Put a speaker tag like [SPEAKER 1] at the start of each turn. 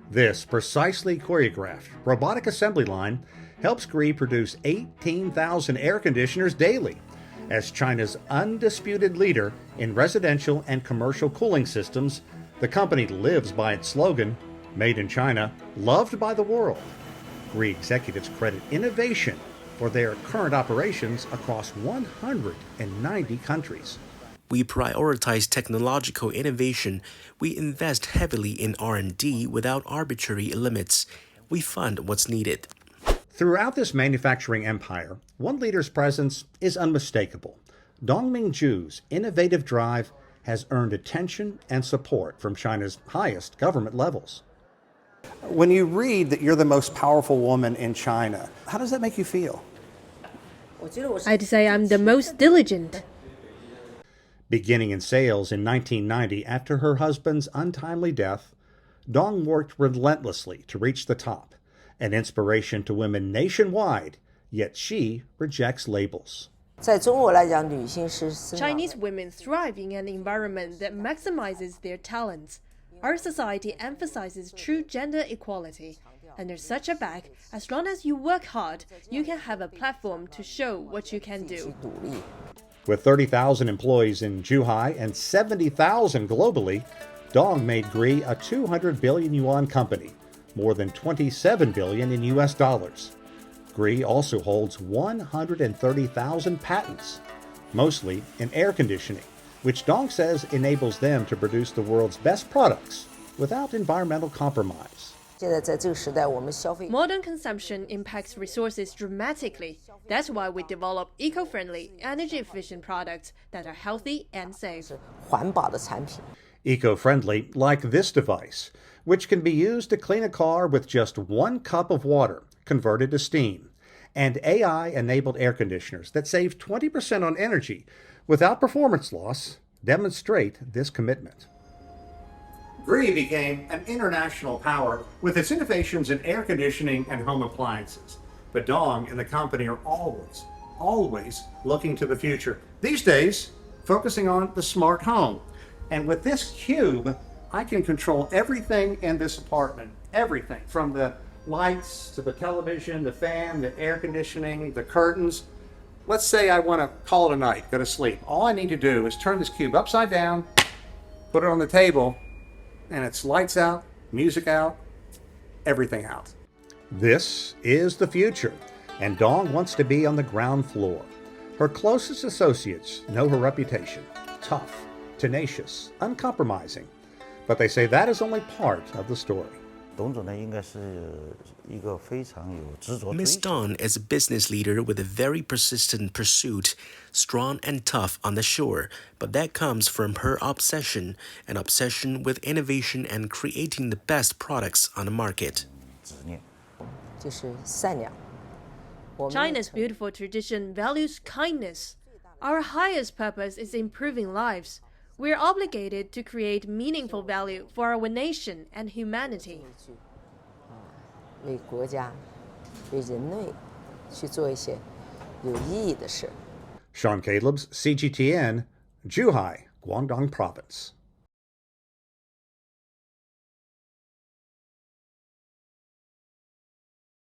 [SPEAKER 1] This precisely choreographed robotic assembly line helps Gree produce 18,000 air conditioners daily. As China's undisputed leader in residential and commercial cooling systems, the company lives by its slogan, Made in China, loved by the world. Gree executives credit innovation for their current operations across 190 countries.
[SPEAKER 2] We prioritize technological innovation. We invest heavily in R&D without arbitrary limits. We fund what's needed.
[SPEAKER 1] Throughout this manufacturing empire, one leader's presence is unmistakable. Dongming Zhu's innovative drive has earned attention and support from China's highest government levels. When you read that you're the most powerful woman in China, how does that make you feel?
[SPEAKER 3] I'd say I'm the most diligent.
[SPEAKER 1] Beginning in sales in 1990 after her husband's untimely death, Dong worked relentlessly to reach the top, an inspiration to women nationwide, yet she rejects labels.
[SPEAKER 3] Chinese women thrive in an environment that maximizes their talents. Our society emphasizes true gender equality. Under such a back, as long as you work hard, you can have a platform to show what you can do.
[SPEAKER 1] With 30,000 employees in Zhuhai and 70,000 globally, Dong made Gree a 200 billion yuan company, more than 27 billion in US dollars. Gree also holds 130,000 patents, mostly in air conditioning, which Dong says enables them to produce the world's best products without environmental compromise.
[SPEAKER 3] Modern consumption impacts resources dramatically. That's why we develop eco-friendly, energy-efficient products that are healthy and safe.
[SPEAKER 1] Eco-friendly, like this device, which can be used to clean a car with just 1 cup of water converted to steam, and AI-enabled air conditioners that save 20% on energy without performance loss demonstrate this commitment. Gree became an international power with its innovations in air conditioning and home appliances. But Dong and the company are always looking to the future. These days, focusing on the smart home. And with this cube, I can control everything in this apartment. Everything from the lights to the television, the fan, the air conditioning, the curtains. Let's say I want to call it a night, go to sleep. All I need to do is turn this cube upside down, put it on the table, and it's lights out, music out, everything out. This is the future, and Dong wants to be on the ground floor. Her closest associates know her reputation: tough, tenacious, uncompromising. But they say that is only part of the story.
[SPEAKER 2] Miss Dong is a business leader with a very persistent pursuit, strong and tough on the shore, but that comes from her obsession, an obsession with innovation and creating the best products on the market.
[SPEAKER 3] China's beautiful tradition values kindness. Our highest purpose is improving lives. We're obligated to create meaningful value for our nation and humanity.
[SPEAKER 1] Sean Caleb's CGTN, Zhuhai, Guangdong Province.